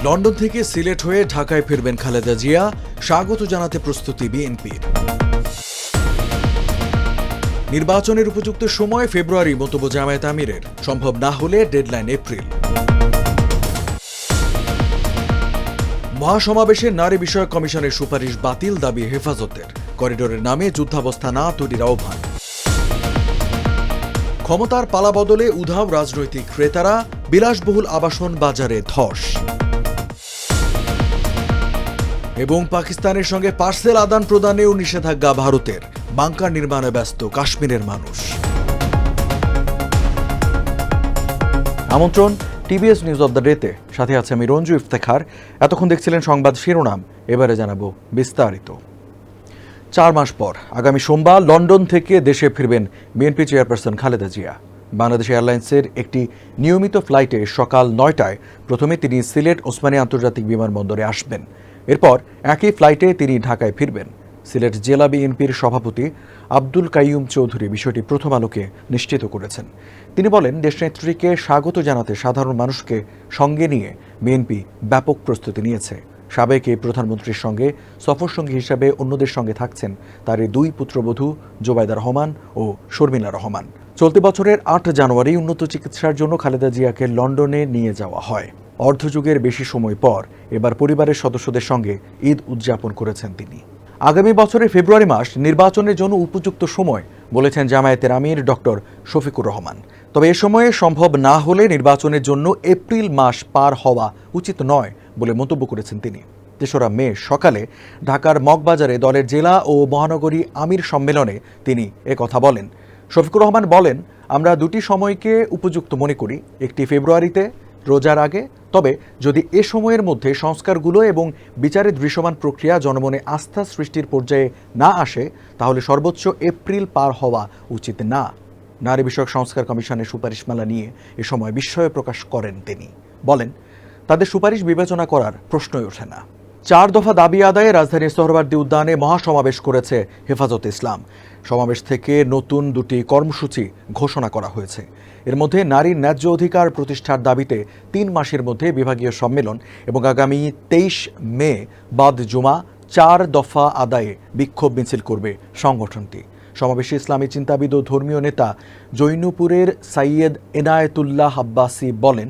London থেকে সিলেট হয়ে ঢাকায় ফিরবেন খালেদা জিয়া, স্বাগত জানাতে প্রস্তুতি বিএনপির। নির্বাচনের উপযুক্ত সময় ফেব্রুয়ারি মন্তব্য জামায়াত আমিরের, সম্ভব না হলে ডেডলাইন এপ্রিল। মহাসমাবেশে নারী বিষয়ক কমিশনের সুপারিশ বাতিল, দাবি হেফাজতের। করিডোরের নামে যুদ্ধাবস্থা না তৈরির আহ্বান। ক্ষমতার পালাবদলে উধাও রাজনৈতিক ক্রেতারা, বিলাসবহুল আবাসন বাজারে ধস। এবং পাকিস্তানের সঙ্গে পার্সেল আদান প্রদানেও নিষেধাজ্ঞা ভারতের, বাংকার নির্মাণে ব্যস্ত কাশ্মীরের মানুষ। আমন্ত্রণ টিভিএস নিউজ অব দ্য ডেতে, সাথে আছে আমি রঞ্জু ইফতেখার। এতক্ষণ দেখছিলেন সংবাদ শিরোনাম, এবারে জানাবো বিস্তারিত। 4 মাস পর আগামী সোমবার লন্ডন থেকে দেশে ফিরবেন বিএনপি চেয়ারপারসন খালেদা জিয়া। বাংলাদেশ এয়ারলাইন্সের একটি নিয়মিত ফ্লাইটে সকাল 9টায় প্রথমে তিনি সিলেট ওসমানী আন্তর্জাতিক বিমানবন্দরে আসবেন। এরপর একই ফ্লাইটে তিনি ঢাকায় ফিরবেন। সিলেট জেলা বিএনপির সভাপতি আব্দুল কাইয়ুম চৌধুরী বিষয়টি প্রথম আলোকে নিশ্চিত করেছেন। তিনি বলেন, দেশনেত্রীকে স্বাগত জানাতে সাধারণ মানুষকে সঙ্গে নিয়ে বিএনপি ব্যাপক প্রস্তুতি নিয়েছে। সাবেক এই প্রধানমন্ত্রীর সঙ্গে সফরসঙ্গী হিসাবে অন্যদের সঙ্গে থাকছেন তার এই 2 পুত্রবধূ জোবাইদা রহমান ও শর্মিলা রহমান। চলতি বছরের 8 জানুয়ারি উন্নত চিকিৎসার জন্য খালেদা জিয়াকে লন্ডনে নিয়ে যাওয়া হয়। অর্ধযুগের বেশি সময় পর এবার পরিবারের সদস্যদের সঙ্গে ঈদ উদযাপন করেছেন তিনি। আগামী বছরের ফেব্রুয়ারি মাস নির্বাচনের জন্য উপযুক্ত সময় বলেছেন জামায়াতের আমির ডক্টর শফিকুর রহমান। তবে এ সময়ে সম্ভব না হলে নির্বাচনের জন্য এপ্রিল মাস পার হওয়া উচিত নয় বলে মন্তব্য করেছেন তিনি। 3রা মে সকালে ঢাকার মগবাজারে দলের জেলা ও মহানগরী আমির সম্মেলনে তিনি একথা বলেন। শফিকুর রহমান বলেন, আমরা 2টি সময়কে উপযুক্ত মনে করি, একটি ফেব্রুয়ারিতে রোজার আগে। তবে যদি এ সময়ের মধ্যে সংস্কারগুলো এবং বিচারের দৃশ্যমান প্রক্রিয়া জনমনে আস্থা সৃষ্টির পর্যায়ে না আসে, তাহলে সর্বোচ্চ এপ্রিল পার হওয়া উচিত না। নারী বিষয়ক সংস্কার কমিশনের সুপারিশমালা নিয়ে এ সময় বিস্ময় প্রকাশ করেন তিনি। বলেন, তাদের সুপারিশ বিবেচনা করার প্রশ্নই ওঠে না। 4 দফা দাবি আদায়ে রাজধানীর সোহরাওয়ার্দী উদ্যানে মহাসমাবেশ করেছে হেফাজতে ইসলাম। সমাবেশ থেকে নতুন 2টি কর্মসূচি ঘোষণা করা হয়েছে। এর মধ্যে নারীর ন্যায্য অধিকার প্রতিষ্ঠার দাবিতে 3 মাসের মধ্যে বিভাগীয় সম্মেলন এবং আগামী 23 মে বাদ জুমা 4 দফা আদায়ে বিক্ষোভ মিছিল করবে সংগঠনটি। সমাবেশে ইসলামী চিন্তাবিদ ও ধর্মীয় নেতা জৈনুপুরের সাইয়েদ এনায়েতুল্লাহ আব্বাসী বলেন,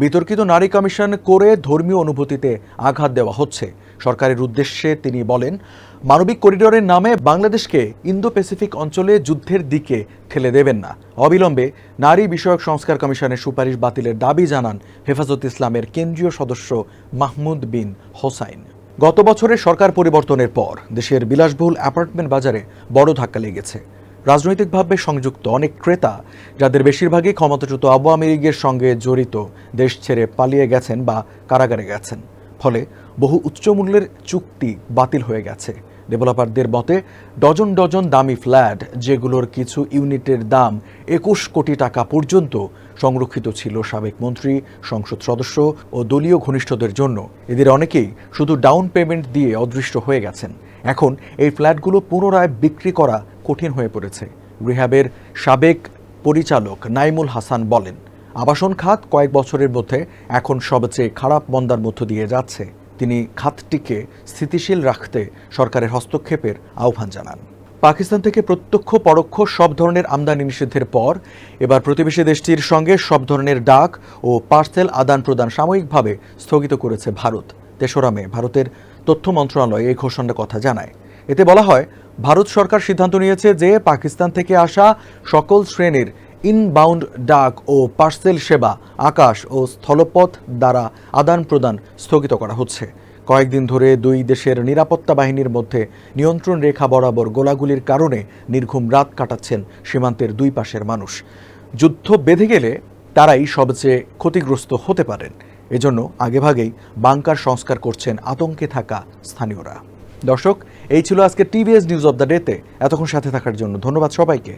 বিতর্কিত নারী কমিশন করে ধর্মীয় অনুভূতিতে আঘাত দেওয়া হচ্ছে। সরকারের উদ্দেশ্যে তিনি বলেন, মানবিক করিডোরের নামে বাংলাদেশকে ইন্দো প্যাসিফিক অঞ্চলে যুদ্ধের দিকে ঠেলে দেবেন না। অবিলম্বে নারী বিষয়ক সংস্কার কমিশনের সুপারিশ বাতিলের দাবি জানান হেফাজত ইসলামের কেন্দ্রীয় সদস্য মাহমুদ বিন হোসাইন। গত বছরের সরকার পরিবর্তনের পর দেশের বিলাসবহুল অ্যাপার্টমেন্ট বাজারে বড় ধাক্কা লেগেছে। রাজনৈতিকভাবে সংযুক্ত অনেক ক্রেতা, যাদের বেশিরভাগই ক্ষমতাচ্যুত আওয়ামী লীগের সঙ্গে জড়িত, দেশ ছেড়ে পালিয়ে গেছেন বা কারাগারে গেছেন। ফলে বহু উচ্চমূল্যের চুক্তি বাতিল হয়ে গেছে। ডেভেলপারদের মতে ডজন ডজন দামি ফ্ল্যাট, যেগুলোর কিছু ইউনিটের দাম 21 কোটি টাকা পর্যন্ত সংরক্ষিত ছিল সাবেক মন্ত্রী, সংসদ সদস্য ও দলীয় ঘনিষ্ঠদের জন্য, এদের অনেকেই শুধু ডাউন পেমেন্ট দিয়ে অদৃশ্য হয়ে গেছেন। এখন এই ফ্ল্যাটগুলো পুনরায় বিক্রি করা কঠিন হয়ে পড়েছে। রিহ্যাবের সাবেক পরিচালক নাইমুল হাসান বলেন, আবাসন খাত কয়েক বছরের মধ্যে এখন সবচেয়ে খারাপ মন্দার মধ্য দিয়ে যাচ্ছে। তিনি খাতটিকে স্থিতিশীল রাখতে সরকারের হস্তক্ষেপের আহ্বান জানান। পাকিস্তান থেকে প্রত্যক্ষ পরোক্ষ সব ধরনের আমদানি নিষিদ্ধের পর এবার প্রতিবেশী দেশটির সঙ্গে সব ধরনের ডাক ও পার্সেল আদান প্রদান সাময়িকভাবে স্থগিত করেছে ভারত। 3রা মে ভারতের তথ্য মন্ত্রণালয় এই ঘোষণার কথা জানায়। এতে বলা হয়, ভারত সরকার সিদ্ধান্ত নিয়েছে যে পাকিস্তান থেকে আসা সকল শ্রেণীর ইনবাউন্ড ডাক ও পার্সেল সেবা আকাশ ও স্থলপথ দ্বারা আদান প্রদান স্থগিত করা হচ্ছে। কয়েকদিন ধরে 2 দেশের নিরাপত্তা বাহিনীর মধ্যে নিয়ন্ত্রণ রেখা বরাবর গোলাগুলির কারণে নির্ঘুম রাত কাটাচ্ছেন সীমান্তের 2 পাশের মানুষ। যুদ্ধ বেঁধে গেলে তারাই সবচেয়ে ক্ষতিগ্রস্ত হতে পারেন। এজন্য আগেভাগেই বাংকার সংস্কার করছেন আতঙ্কে থাকা স্থানীয়রা। দর্শক, এই ছিল আজকে টিভিএস নিউজ অব দ্য ডেতে। এতক্ষণ সাথে থাকার জন্য ধন্যবাদ সবাইকে।